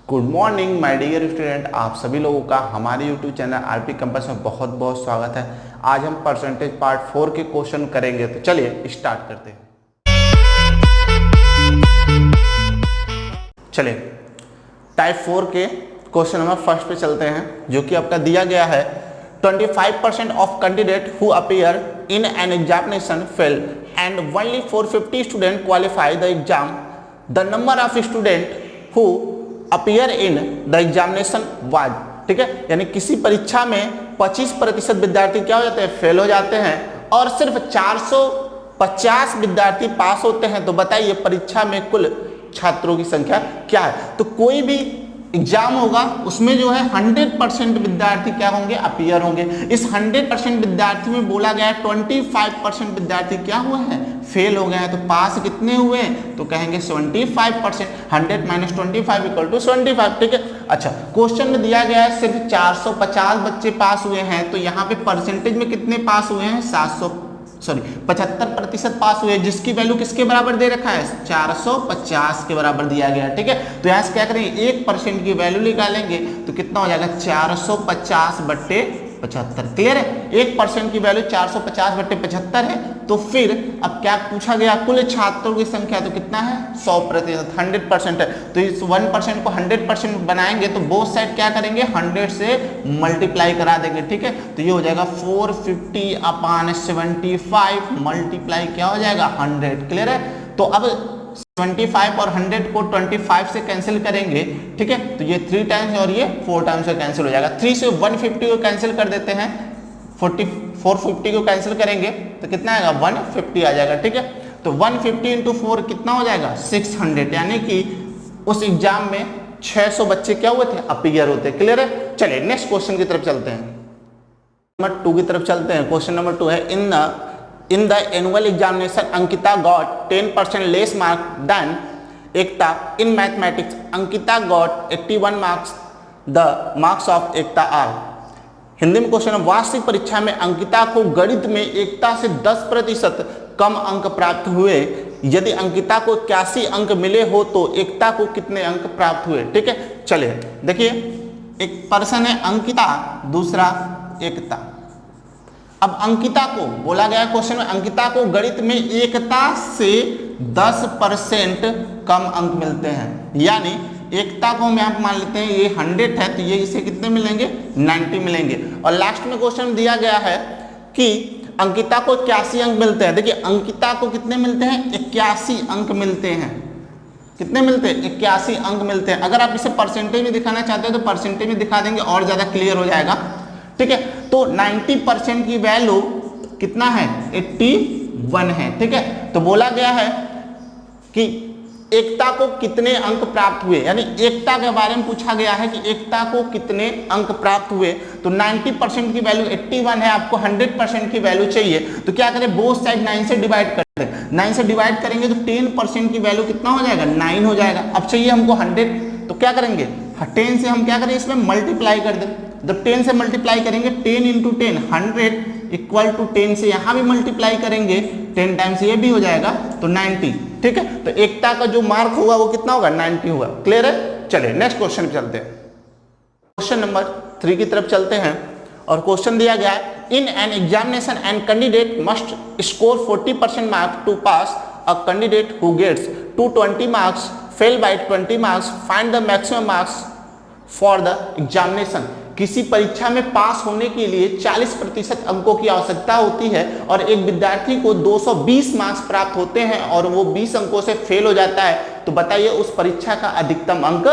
Good morning my dear student, आप सभी लोगों का हमारे यूट्यूब चैनल आरपी कैंपस में बहुत बहुत स्वागत है। आज हम परसेंटेज पार्ट 4 के क्वेश्चन करेंगे, तो चलिए स्टार्ट करते हैं। चलिए टाइप 4 के क्वेश्चन नंबर फर्स्ट पे चलते हैं, जो कि आपका दिया गया है 25% of candidate who appear in an examination fail and only 450 student qualify the exam. The number of student who appear in the examination was. ठीक है, यानी किसी परीक्षा में 25% विद्यार्थी क्या हो जाते हैं, फेल हो जाते हैं और सिर्फ 450 विद्यार्थी पास होते हैं। तो बताइए परीक्षा में कुल छात्रों की संख्या क्या है। तो कोई भी एग्जाम होगा उसमें जो है 100% विद्यार्थी क्या होंगे, अपीयर होंगे। इस 100% विद्यार्थी में बोला गया है 25% विद्यार्थी क्या हुए हैं, फेल हो गए हैं। तो पास कितने हुए, तो कहेंगे 75%। 100 - 25 = 75। ठीक है, अच्छा क्वेश्चन में दिया गया है सिर्फ 450 बच्चे पास हुए हैं, तो यहाँ पे परसेंटेज में कितने पास हुए हैं, 75% पास हुए, जिसकी वैल्यू किसके बराबर दे रखा है, 450 के बराबर दिया गया है। ठीक है, तो यहाँ से क्या करेंगे, 1% की वैल्यू निकालेंगे तो कितना हो जाएगा, 450/75। क्लियर है, 1% की वैल्यू 450/75 है। तो फिर अब क्या पूछा गया, कुल छात्रों की संख्या तो कितना है, 100%, 100% है। तो इस 1% को 100% बनाएंगे तो बोथ साइड क्या करेंगे, 100 से मल्टीप्लाई करा देंगे। ठीक है, तो ये हो जाएगा 450/75 मल्टीप्लाई क्या हो जाएगा, 100। क्लियर है, तो अब 75 और 100 को 25 से कैंसिल करेंगे। ठीक है, तो ये 3 टाइम्स और ये 4 टाइम्स से कैंसिल हो जाएगा। 3 से 150 को कैंसिल कर देते हैं, 450 को कैंसिल करेंगे तो कितना आएगा, 150 आ जाएगा। ठीक है, तो 150 × 4 कितना हो जाएगा, 600। यानी कि उस एग्जाम में 600 बच्चे क्या हुए थे, अपीयर होते। क्लियर है, चलिए नेक्स्ट क्वेश्चन की तरफ चलते हैं, नंबर 2 की तरफ चलते हैं। क्वेश्चन नंबर 2 है, In the annual examination, Ankita got 10% less mark than Ekta in mathematics. Ankita got 81 marks. The marks of Ekta are. Hindi में क्वेश्चन है, वार्षिक परीक्षा में अंकिता को गणित में एकता से 10% कम अंक प्राप्त हुए। यदि अंकिता को 81 अंक मिले हो तो एकता को कितने अंक प्राप्त हुए। ठीक है, चलिए देखिए, एक पर्सन है अंकिता, दूसरा एकता। अब अंकिता को बोला गया क्वेश्चन में, अंकिता को गणित में एकता से 10% कम अंक मिलते हैं। यानी एकता को हम यहाँ मान लेते हैं ये 100 है, तो ये इसे कितने मिलेंगे, 90 मिलेंगे। और लास्ट में क्वेश्चन दिया गया है कि अंकिता को 81 अंक मिलते हैं। देखिए अंकिता को कितने मिलते हैं, 81 अंक मिलते हैं। कितने मिलते हैं, 81 अंक मिलते हैं। अगर आप इसे परसेंटेज में दिखाना चाहते हैं तो परसेंटेज में दिखा देंगे और ज्यादा क्लियर हो जाएगा। ठीक है, तो 90% की वैल्यू कितना है, 81 है। ठीक है, तो बोला गया है कि एकता को कितने अंक प्राप्त हुए, यानी एकता के बारे में पूछा गया है कि एकता को कितने अंक प्राप्त हुए। तो 90% की वैल्यू 81 है, आपको 100% की वैल्यू चाहिए। तो क्या करें, बोथ साइड 9 से डिवाइड करते हैं। 9 से डिवाइड करेंगे तो 10% की वैल्यू कितना हो जाएगा, 9 हो जाएगा। अब चाहिए हमको 100, तो क्या करेंगे, 10 से हम क्या करें, इसमें मल्टीप्लाई कर दें। जब 10 से मल्टीप्लाई करेंगे, 10 × 10 100 = 10 से यहाँ भी मल्टीप्लाई करेंगे 10 टाइम्स, ये भी हो जाएगा तो 90। ठीक है, तो एकता का जो मार्क होगा वो कितना होगा, 90 होगा। क्लियर है, चलिए नेक्स्ट क्वेश्चन पे चलते हैं। क्वेश्चन नंबर 3 की तरफ चलते हैं और क्वेश्चन दिया गया है, in an examination an candidate must score 40% marks to pass. A candidate who gets 220 marks fail by 20 marks, find the maximum marks for the examination. किसी परीक्षा में पास होने के लिए 40% अंकों की आवश्यकता होती है और एक विद्यार्थी को 220 मार्क्स प्राप्त होते हैं और वो 20 अंकों से फेल हो जाता है। तो बताइए उस परीक्षा का अधिकतम अंक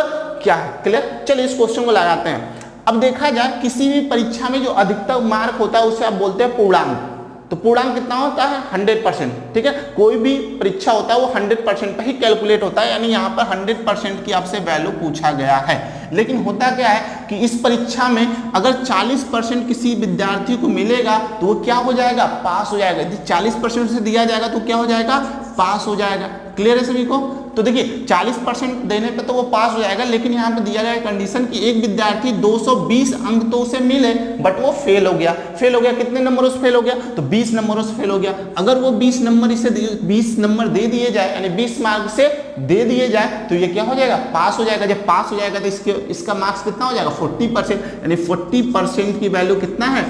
क्या है। क्लियर, चलिए इस क्वेश्चन को लगाते हैं। अब देखा जाए किसी भी परीक्षा में जो अधिकतम मार्क होता है उसे आप बोलते हैं पूर्णांक। तो पूर्णांक कितना होता है, 100%। ठीक है, कोई भी परीक्षा होता है वो 100% पे ही कैलकुलेट होता है, यानी यहाँ पर 100% की आपसे वैल्यू पूछा गया है। लेकिन होता क्या है कि इस परीक्षा में अगर 40% किसी विद्यार्थी को मिलेगा तो वो क्या हो जाएगा, पास हो जाएगा। यदि 40% से दिया जाएगा तो क्या हो जाएगा, पास हो जाएगा। क्लियर है सभी को। तो देखिए 40% देने पे तो वो पास हो जाएगा, लेकिन यहाँ पे दिया गया कंडीशन कि एक विद्यार्थी 220 अंक तो उसे मिले बट वो फेल हो गया। फेल हो गया, कितने नंबरों से फेल हो गया, तो 20 नंबरों से फेल हो गया। अगर वो 20 नंबर इसे 20 नंबर दे दिए जाए, यानी 20 मार्क से दे दिए जाए तो ये क्या हो जाएगा, पास हो जाएगा। जब पास हो जाएगा तो इसका मार्क्स कितना हो जाएगा 40%, यानी 40% की वैल्यू कितना है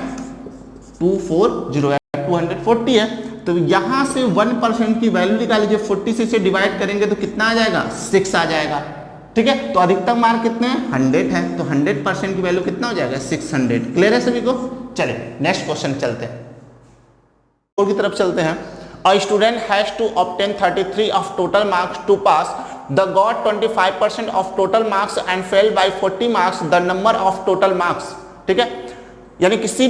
240 240 है। तो यहाँ से 1% की वैल्यू निकाल लीजिए, 40 से इसे डिवाइड करेंगे तो कितना आ जाएगा 6 आ जाएगा। ठीक है, तो अधिकतम मार्क कितने हैं 100 है, तो 100% की वैल्यू कितना हो जाएगा 600। क्लियर है सभी को? चलिए नेक्स्ट क्वेश्चन चलते हैं, और की तरफ चलते हैं। A student has to obtain 33 of total marks to pass. The got 25% of total marks and fail by 40 marks. The number of total marks. ठीक है, यानी किसी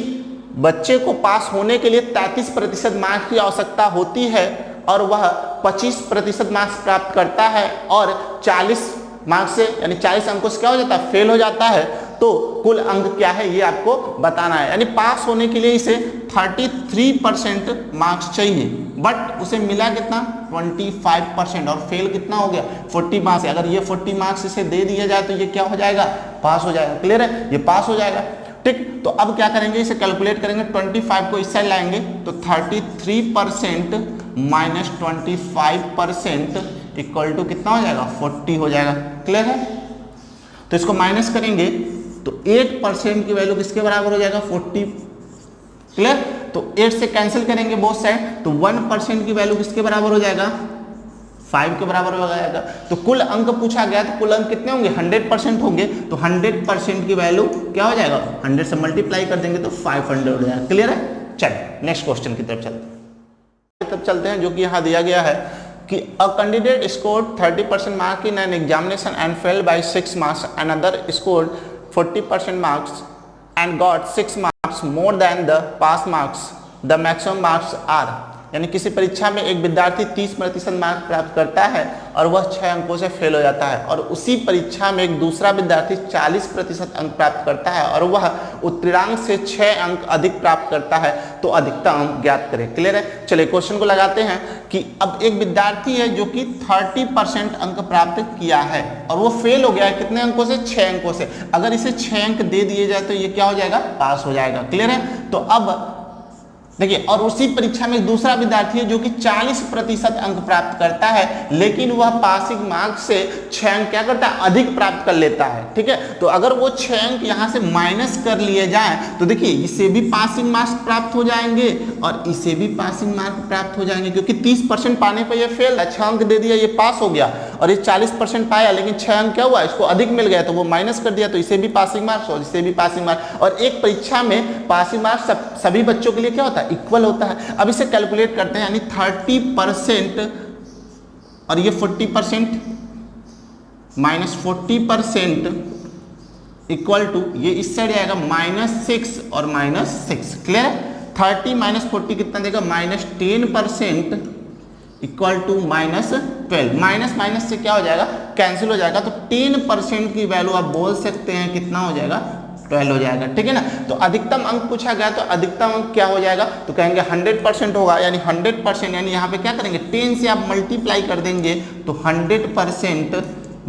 बच्चे को पास होने के लिए 33% मार्क्स की आवश्यकता होती है और वह 25% मार्क्स प्राप्त करता है और 40 मार्क्स से यानी 40 अंकों से क्या हो जाता है फेल हो जाता है, तो कुल अंक क्या है ये आपको बताना है। यानी पास होने के लिए इसे 33% मार्क्स चाहिए, बट उसे मिला कितना 25% और फेल कितना हो गया 40 मार्क्स। अगर ये 40 मार्क्स इसे दे दिया जाए तो ये क्या हो जाएगा पास हो जाएगा। क्लियर है, ये पास हो जाएगा। ठीक, तो अब क्या करेंगे, इसे कैलकुलेट करेंगे, 25 को इस साइड लाएंगे तो 33% माइनस 25% इक्वल टू कितना हो जाएगा 40 हो जाएगा। क्लियर है, तो इसको माइनस करेंगे तो 8% की वैल्यू किसके बराबर हो जाएगा 40। क्लियर, तो 8 से कैंसिल करेंगे बोथ साइड तो 1% की वैल्यू किसके बराबर हो जाएगा 5 के बराबर हो जाएगा। तो कुल अंक पूछा गया तो कुल अंक कितने होंगे 100% होंगे, तो 100% की वैल्यू क्या हो जाएगा 100 से मल्टीप्लाई कर देंगे तो 500 हो जाएगा। क्लियर है, चलिए नेक्स्ट क्वेश्चन की तरफ चलते हैं, जो कि यहाँ दिया गया है कि a candidate scored 30% mark in an examination and fail by 6 marks, another scored 40% marks and got 6 marks more than the pass marks, the maximum marks are. यानी किसी परीक्षा में एक विद्यार्थी 30% मार्क प्राप्त करता है और वह 6 अंकों से फेल हो जाता है, और उसी परीक्षा में एक दूसरा विद्यार्थी 40% अंक प्राप्त करता है और वह उत्तीर्णांक से 6 अंक अधिक प्राप्त करता है, तो अधिकतम अंक ज्ञात करें। क्लियर है, चलिए क्वेश्चन को लगाते हैं कि अब एक विद्यार्थी है जो कि 30% अंक प्राप्त किया है और वो फेल हो गया है कितने अंकों से 6 अंकों से। अगर इसे 6 अंक दे दिए जाए तो ये क्या हो जाएगा पास हो जाएगा। क्लियर है, तो अब देखिए, और उसी परीक्षा में दूसरा विद्यार्थी है जो कि 40% अंक प्राप्त करता है, लेकिन वह पासिंग मार्क्स से 6 अंक क्या करता है अधिक प्राप्त कर लेता है। ठीक है, तो अगर वो 6 अंक यहाँ से माइनस कर लिए जाएं तो देखिए इसे भी पासिंग मार्क्स प्राप्त हो जाएंगे और इसे भी पासिंग मार्क्स प्राप्त हो जाएंगे, क्योंकि 30% पाने पर यह फेल है, 6 अंक दे दिया ये पास हो गया, और ये 40% पाया लेकिन 6 अंक क्या हुआ इसको अधिक मिल गया तो वो माइनस कर दिया, तो इसे भी पासिंग मार्क्स और इसे भी पासिंग मार्क्स। और एक परीक्षा में पासिंग मार्क्स सभी बच्चों के लिए क्या होता है इक्वल होता है। अब इसे कैलकुलेट करते हैं, यानी 30% और ये 40% माइनस 40% इक्वल टू ये इस साइड आएगा -6 और -6। क्लियर है, 30 माइनस 40 कितना देगा -10% इक्वल टू -12। माइनस माइनस से क्या हो जाएगा कैंसिल हो जाएगा, तो 10% की वैल्यू आप बोल सकते हैं कितना हो जाएगा 12 हो जाएगा। ठीक है ना, तो अधिकतम अंक पूछा गया तो अधिकतम अंक क्या हो जाएगा, तो कहेंगे 100% होगा, यानी 100% यानी यहाँ पे क्या करेंगे 10 से आप मल्टीप्लाई कर देंगे तो 100%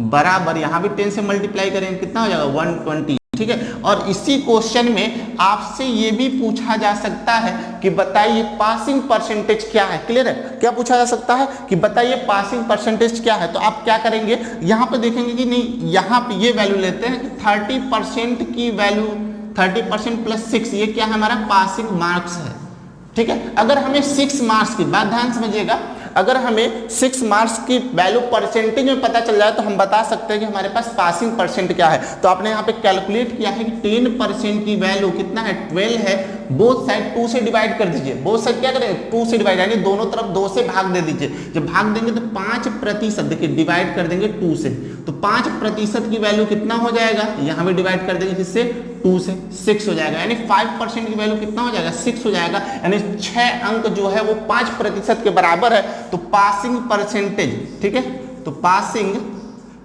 बराबर यहाँ भी 10 से मल्टीप्लाई करेंगे कितना हो जाएगा 120। ठीक है, और इसी क्वेश्चन में आपसे ये भी पूछा जा सकता है कि बताइए पासिंग परसेंटेज क्या है। क्लियर है, क्या पूछा जा सकता है कि बताइए पासिंग परसेंटेज क्या है। तो आप क्या करेंगे यहाँ पे देखेंगे कि नहीं, यहाँ पे ये वैल्यू लेते हैं कि 30% की वैल्यू 30% प्लस 6 ये क्या है हमारा पासिंग मार्क्स है। ठीक है, अगर हमें 6 मार्क्स की बात ध्यान समझिएगा, अगर हमें 6 मार्क्स की वैल्यू परसेंटेज में पता चल जाए तो हम बता सकते हैं कि हमारे पास पासिंग परसेंट क्या है। तो आपने यहाँ पे कैलकुलेट किया है कि 10% की वैल्यू कितना है 12 है, बोथ साइड 2 से डिवाइड कर दीजिए। बोथ साइड क्या करेंगे 2 से डिवाइड, यानी दोनों तरफ 2 से भाग दे दीजिए। जब भाग देंगे तो 5% देखिए डिवाइड कर देंगे 2 से, तो 5% की वैल्यू कितना हो जाएगा, यहाँ भी डिवाइड कर देंगे किससे 2 से 6 हो जाएगा, यानी 5% की वैल्यू कितना हो जाएगा 6 हो जाएगा, यानी 6 अंक जो है वो 5% के बराबर है। तो पासिंग परसेंटेज, ठीक है, तो पासिंग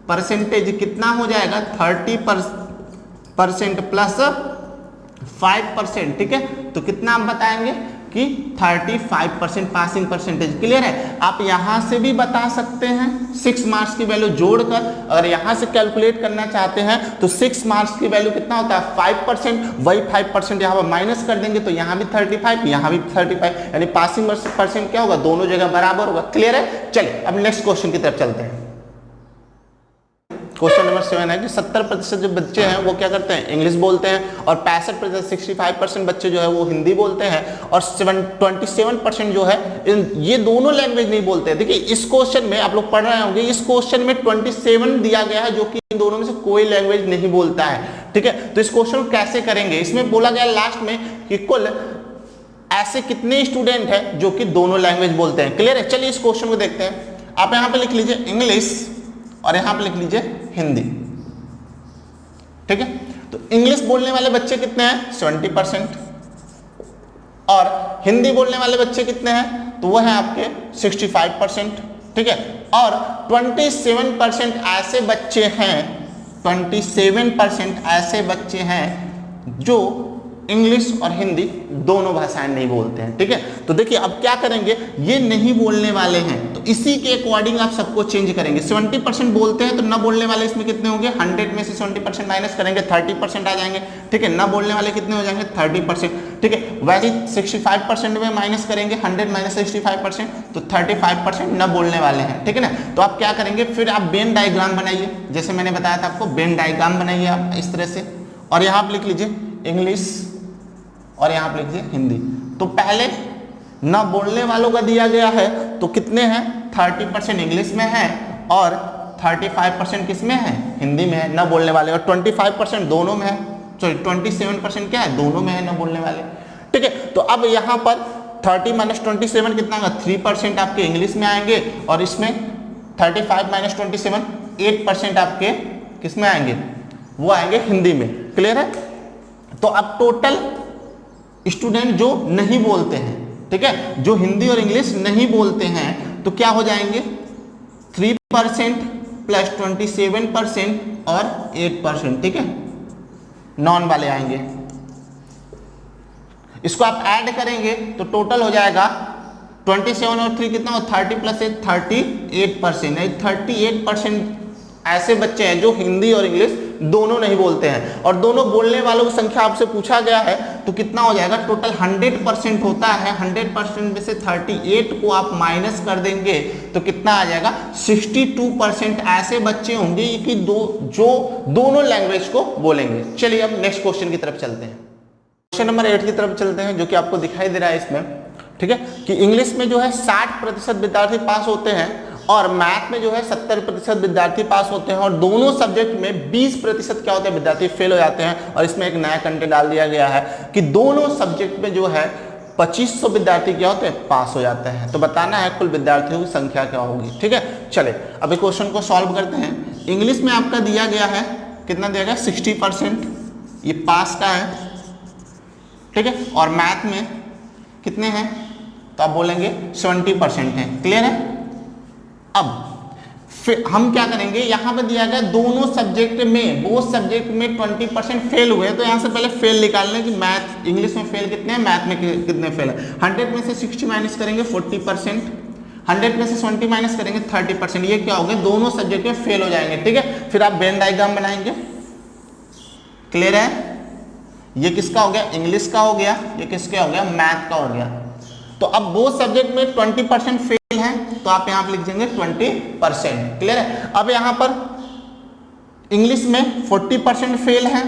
परसेंटेज कितना हो जाएगा 30% प्लस 5%। ठीक है, तो कितना आप बताएंगे कि 35% पासिंग परसेंटेज। क्लियर है, आप यहां से भी बता सकते हैं 6 मार्क्स की वैल्यू जोड़कर, अगर यहां से कैलकुलेट करना चाहते हैं तो 6 मार्क्स की वैल्यू कितना होता है 5%, वही 5% यहाँ पर माइनस कर देंगे तो यहाँ भी 35 यहाँ भी 35, यानी पासिंग परसेंट क्या होगा दोनों जगह बराबर होगा। क्लियर है, चलिए अब नेक्स्ट क्वेश्चन की तरफ चलते हैं। क्वेश्चन नंबर 7 है कि 70% जो बच्चे हैं वो क्या करते हैं, इंग्लिश बोलते हैं, और 65% 65% बच्चे जो है वो हिंदी बोलते हैं, और 27% जो है ये दोनों लैंग्वेज नहीं बोलते हैं। देखिए इस क्वेश्चन में आप लोग पढ़ रहे होंगे, इस क्वेश्चन में 27 दिया गया है जो कि इन दोनों में से कोई लैंग्वेज नहीं बोलता है, ठीक है। तो इस क्वेश्चन को कैसे करेंगे, इसमें बोला गया लास्ट में कि कुल ऐसे कितने स्टूडेंट हैं जो कि दोनों लैंग्वेज बोलते हैं। क्लियर है? चलिए इस क्वेश्चन को देखते हैं। आप यहां पे लिख लीजिए इंग्लिश और यहां पे लिख लीजिए हिंदी, ठीक है। तो इंग्लिश बोलने वाले बच्चे कितने हैं, 70%, और हिंदी बोलने वाले बच्चे कितने हैं, तो वो है आपके 65%, ठीक है। और 27% ऐसे बच्चे हैं, 27% ऐसे बच्चे हैं जो इंग्लिश और हिंदी दोनों भाषाएं नहीं बोलते हैं, ठीक है। तो देखिए अब क्या करेंगे, ये नहीं बोलने वाले हैं तो इसी के अकॉर्डिंग आप सबको चेंज करेंगे। 70% बोलते हैं तो न बोलने वाले इसमें कितने होंगे, 100 में से 70% माइनस करेंगे 30% आ जाएंगे, ठीक है। न बोलने वाले कितने हो जाएंगे, 30%, ठीक है। वैसे 65% में माइनस करेंगे 100 माइनस 65%, तो 35% न बोलने वाले हैं, ठीक है ना। तो आप क्या करेंगे, फिर आप वेन डायग्राम बनाइए, जैसे मैंने बताया था आपको, वेन डायग्राम बनाइए आप इस तरह से, और यहाँ आप लिख लीजिए इंग्लिश और यहाँ पे लिखिए हिंदी। तो पहले ना बोलने वालों का दिया गया है तो कितने हैं, 30% इंग्लिश में है और 35% किस में है, हिंदी में है, ना बोलने वाले, और 25% दोनों में है, सॉरी 27% क्या है, दोनों में है ना बोलने वाले, ठीक है। तो अब यहाँ पर 30 माइनस 27 कितना होगा, 3% आपके इंग्लिश में आएंगे, और इसमें 35 माइनस 27 8% आपके किस में आएंगे, वो आएंगे हिंदी में। क्लियर है? तो अब टोटल स्टूडेंट जो नहीं बोलते हैं, ठीक है, जो हिंदी और इंग्लिश नहीं बोलते हैं, तो क्या हो जाएंगे, 3% प्लस 27% और 8%, ठीक है, नॉन वाले आएंगे। इसको आप ऐड करेंगे तो टोटल हो जाएगा 27 और 3 कितना हो, 30 प्लस 8 38%। 38% ऐसे बच्चे हैं जो हिंदी और इंग्लिश दोनों नहीं बोलते हैं, और दोनों बोलने वालों की संख्या आपसे पूछा गया है तो कितना हो जाएगा, टोटल 100% होता है, 100% में से 38 को आप माइनस कर देंगे तो कितना आ जाएगा, 62% ऐसे बच्चे होंगे कि जो दोनों लैंग्वेज को बोलेंगे। चलिए अब नेक्स्ट क्वेश्चन की तरफ चलते हैं। क्वेश्चन नंबर 8 की तरफ चलते हैं, जो कि आपको दिखाई दे रहा है इसमें, ठीक है, कि इंग्लिश में जो है 60% विद्यार्थी पास होते हैं, और मैथ में जो है 70% विद्यार्थी पास होते हैं, और दोनों सब्जेक्ट में 20% क्या होते हैं, विद्यार्थी फेल हो जाते हैं। और इसमें एक नया कंटेंट डाल दिया गया है कि दोनों सब्जेक्ट में जो है 2500 विद्यार्थी क्या होते हैं, पास हो जाते हैं। तो बताना है कुल विद्यार्थियों की संख्या क्या होगी, ठीक है। चले अब क्वेश्चन को सॉल्व करते हैं। इंग्लिश में आपका दिया गया है, कितना दिया गया, 60%, ये पास का है, ठीक है, और मैथ में कितने हैं, तो आप बोलेंगे 70% है। क्लियर है? अब फिर हम क्या करेंगे, यहां पे दिया गया दोनों सब्जेक्ट में, वो सब्जेक्ट में 20% फेल हुए, तो यहां से पहले फेल निकालने की, मैथ इंग्लिश में फेल कितने हैं, मैथ में कितने फेल है। 100 में से 60 माइनस करेंगे 40%, 100 में से 20 माइनस करेंगे 30%, ये क्या हो गया, दोनों सब्जेक्ट में फेल हो जाएंगे, ठीक है। फिर आप वेन डायग्राम बनाएंगे। क्लियर है? ये किसका हो गया, इंग्लिश का हो गया, ये किसका हो गया, मैथ का हो गया। तो अब वो सब्जेक्ट में 20% फेल है तो आप यहां पे लिख देंगे 20%। क्लियर है? अब यहां पर इंग्लिश में 40% फेल है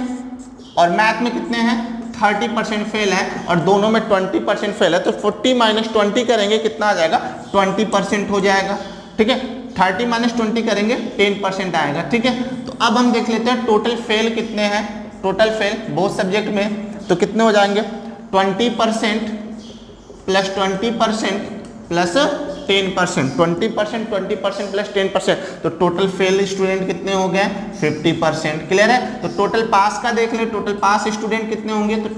और मैथ में कितने हैं, 30% फेल है, और दोनों में 20% फेल है, तो 40 माइनस 20 करेंगे कितना आ जाएगा, 20% हो जाएगा, ठीक है। 30 माइनस 20 करेंगे 10% आएगा, ठीक है। तो अब हम देख लेते हैं टोटल फेल कितने हैं, टोटल फेल बहुत सब्जेक्ट में तो कितने हो जाएंगे, 20% प्लस 20% प्लस 10%, 20% प्लस 10%, तो टोटल फेल स्टूडेंट कितने हो गए, 50%। क्लियर है? तो टोटल पास का देख ले, टोटल पास स्टूडेंट कितने होंगे, तो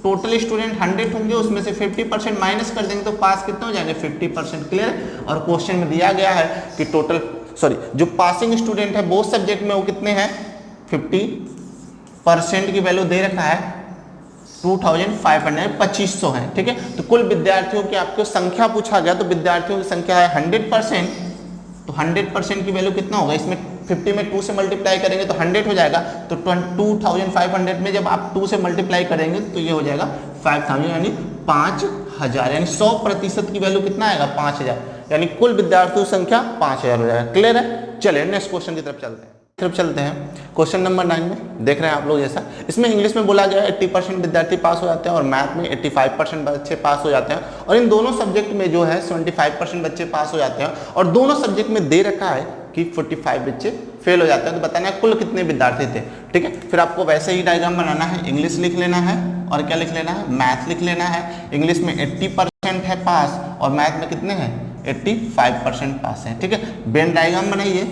टोटल स्टूडेंट 100 होंगे, उसमें से 50% माइनस कर देंगे तो पास कितने हो जाएंगे, 50%। क्लियर है? और क्वेश्चन में दिया गया है कि टोटल जो पासिंग स्टूडेंट है वो सब्जेक्ट में वो कितने हैं, 50% की वैल्यू दे रखा है 2500, 2500 है, ठीक है। तो कुल विद्यार्थियों की आपको संख्या पूछा गया, तो विद्यार्थियों की संख्या है 100%, तो 100% की वैल्यू कितना होगा, इसमें 50 में 2 से मल्टीप्लाई करेंगे तो 100 हो जाएगा, तो 2500 में जब आप 2 से मल्टीप्लाई करेंगे तो ये हो जाएगा 5000, यानी 5000, यानी 100% की वैल्यू कितना आएगा, 5000, यानी कुल विद्यार्थियों की संख्या 5000 हो जाएगा। क्लियर है? चलिए नेक्स्ट क्वेश्चन की तरफ चलते हैं। तरफ चलते हैं। क्वेश्चन नंबर 9 में देख रहे हैं आप लोग, जैसा इसमें इंग्लिश में बोला गया है 80% विद्यार्थी पास हो जाते हैं और मैथ में 85% बच्चे पास हो जाते हैं, और इन दोनों सब्जेक्ट में जो है 75% बच्चे पास हो जाते हैं, और दोनों सब्जेक्ट में दे रखा है कि 45 बच्चे फेल हो जाते हैं। तो बताना है कुल कितने विद्यार्थी थे। ठीक है, फिर आपको वैसे ही डायग्राम बनाना है, इंग्लिश लिख लेना है और क्या लिख लेना है, मैथ लिख लेना है। इंग्लिश में 80% है पास और मैथ में कितने हैं, 85% पास है। ठीक है, वेन डायग्राम बनाइए,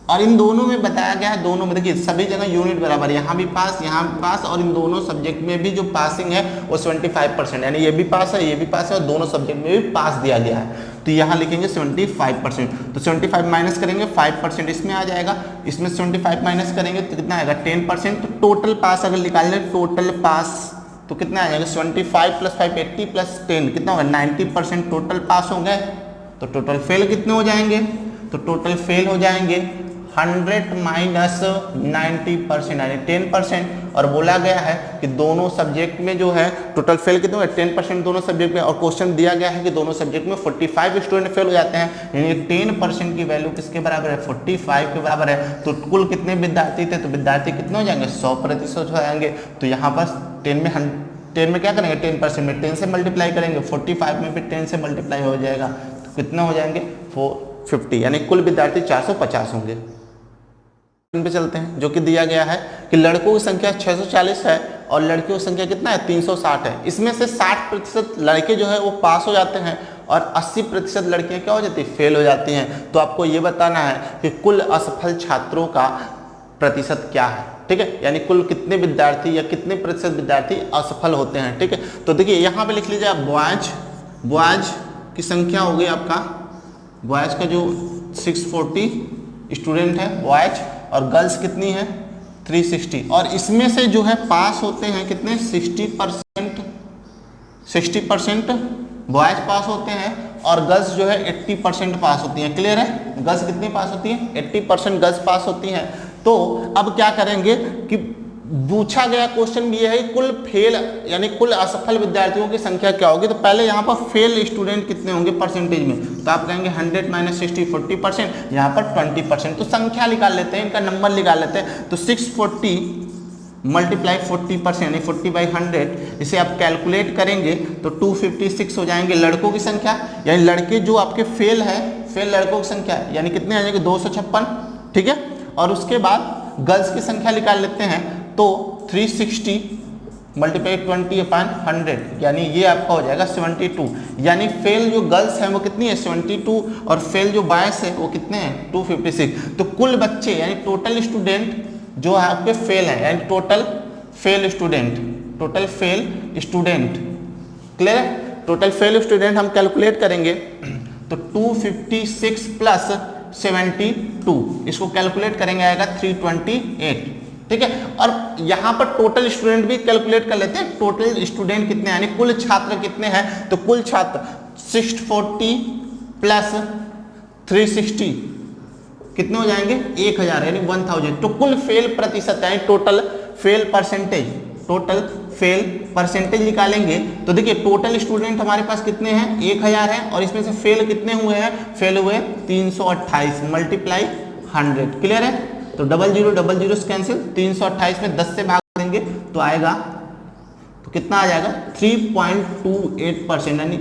और इन दोनों में बताया गया है, दोनों में देखिए सभी जगह यूनिट बराबर, यहाँ भी पास यहाँ भी पास, और इन दोनों सब्जेक्ट में भी जो पासिंग है वो 75%, यानी ये भी पास है ये भी पास है, और दोनों सब्जेक्ट में भी पास दिया गया है। तो यहाँ लिखेंगे 75%, तो 75 माइनस करेंगे 5% इसमें आ जाएगा, इसमें 75 माइनस करेंगे तो कितना आएगा 10%। तो टोटल पास अगर निकाल लें, टोटल पास तो कितना आ जाएगा 75 + 5 80 + 10 कितना होगा 90% टोटल पास हो गए। तो टोटल फेल कितने हो जाएंगे, तो टोटल फेल हो जाएंगे 100 माइनस 90% यानी 10%, और बोला गया है कि दोनों सब्जेक्ट में जो है टोटल फेल कितने होगा 10% दोनों सब्जेक्ट में, और क्वेश्चन दिया गया है कि दोनों सब्जेक्ट में 45 स्टूडेंट फेल हो जाते हैं, यानी 10% की वैल्यू किसके बराबर है 45 के बराबर है। तो कुल कितने विद्यार्थी थे, तो विद्यार्थी कितने हो जाएंगे 100% हो जाएंगे। तो यहाँ पर 10 में क्या करेंगे 10% में 10 से मल्टीप्लाई करेंगे, 45 में भी 10 से मल्टीप्लाई हो जाएगा, तो कितना हो जाएंगे 450, यानी कुल विद्यार्थी 450 होंगे। पे चलते हैं, जो कि दिया गया है कि लड़कों की संख्या 640 है और लड़कियों की संख्या कितना है 360 है। इसमें से 60% लड़के जो है वो पास हो जाते हैं और 80% लड़कियां क्या हो जाती है फेल हो जाती हैं। तो आपको ये बताना है कि कुल असफल छात्रों का प्रतिशत क्या है। ठीक है, यानी कुल कितने विद्यार्थी या कितने प्रतिशत विद्यार्थी असफल होते हैं। ठीक है, तो देखिए यहाँ पे लिख लीजिए आप बॉयज की संख्या हो गई आपका, बॉयज का जो 640 स्टूडेंट है बॉयज, और गर्ल्स कितनी है 360, और इसमें से जो है पास होते हैं कितने 60% बॉयज पास होते हैं और गर्ल्स जो है 80% पास होती हैं। क्लियर है, गर्ल्स कितनी पास होती हैं 80% गर्ल्स पास होती हैं। तो अब क्या करेंगे कि पूछा गया क्वेश्चन भी है कुल फेल यानी कुल असफल विद्यार्थियों की संख्या क्या होगी। तो पहले यहाँ पर फेल स्टूडेंट कितने होंगे परसेंटेज में, तो आप कहेंगे 100 माइनस 60 40%, यहाँ पर 20%। तो संख्या निकाल लेते हैं, इनका नंबर निकाल लेते हैं। तो 640 मल्टीप्लाई 40% यानी 40/100, इसे आप कैलकुलेट करेंगे तो 256 हो जाएंगे लड़कों की संख्या, यानी लड़के जो आपके फेल है फेल लड़कों की संख्या यानी कितने आ जाएंगे 256। ठीक है, और उसके बाद गर्ल्स की संख्या निकाल लेते हैं, तो 360 मल्टीप्लाई 20/100 यानी ये आपका हो जाएगा 72, यानी फेल जो गर्ल्स हैं वो कितनी है 72 और फेल जो बॉयज है वो कितने हैं 256। तो कुल बच्चे यानी टोटल स्टूडेंट जो है आपके फेल हैं, यानी टोटल फेल स्टूडेंट क्लियर है, टोटल फेल स्टूडेंट हम कैलकुलेट करेंगे तो 256 प्लस 72 इसको कैलकुलेट करेंगे आएगा 328। ठीक है, और यहाँ पर टोटल स्टूडेंट भी कैलकुलेट कर लेते हैं, टोटल स्टूडेंट कितने यानी कुल छात्र कितने हैं, तो कुल छात्र 640 प्लस 360 कितने हो जाएंगे 1000 यानी 1000। तो कुल फेल प्रतिशत यानी टोटल फेल परसेंटेज निकालेंगे। तो देखिए टोटल स्टूडेंट हमारे पास कितने हैं 1000 है, और इसमें से फेल कितने हुए हैं, फेल हुए 328 मल्टीप्लाई 100। क्लियर है, तो 00 से कैंसिल, 328 में 10 से भाग देंगे तो आएगा, तो कितना आ जाएगा 3.28% यानी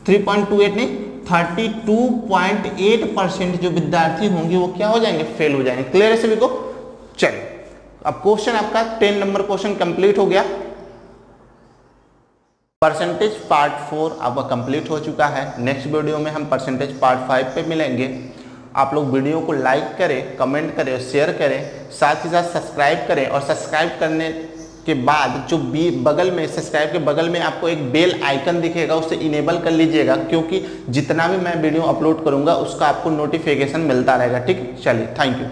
3.28 नहीं 32.8% जो विद्यार्थी होंगे वो क्या हो जाएंगे फेल हो जाएंगे। क्लियर है सभी को। चलिए अब क्वेश्चन आपका 10 नंबर क्वेश्चन कंप्लीट हो गया। परसेंटेज पार्ट 4 आपका कंप्लीट हो चुका है। नेक्स्ट वीडियो में हम परसेंटेज पार्ट 5 पे मिलेंगे। आप लोग वीडियो को लाइक करें, कमेंट करें और शेयर करें, साथ ही साथ सब्सक्राइब करें, और सब्सक्राइब करने के बाद जो बगल में सब्सक्राइब के बगल में आपको एक बेल आइकन दिखेगा उसे इनेबल कर लीजिएगा, क्योंकि जितना भी मैं वीडियो अपलोड करूंगा उसका आपको नोटिफिकेशन मिलता रहेगा। ठीक, चलिए थैंक यू।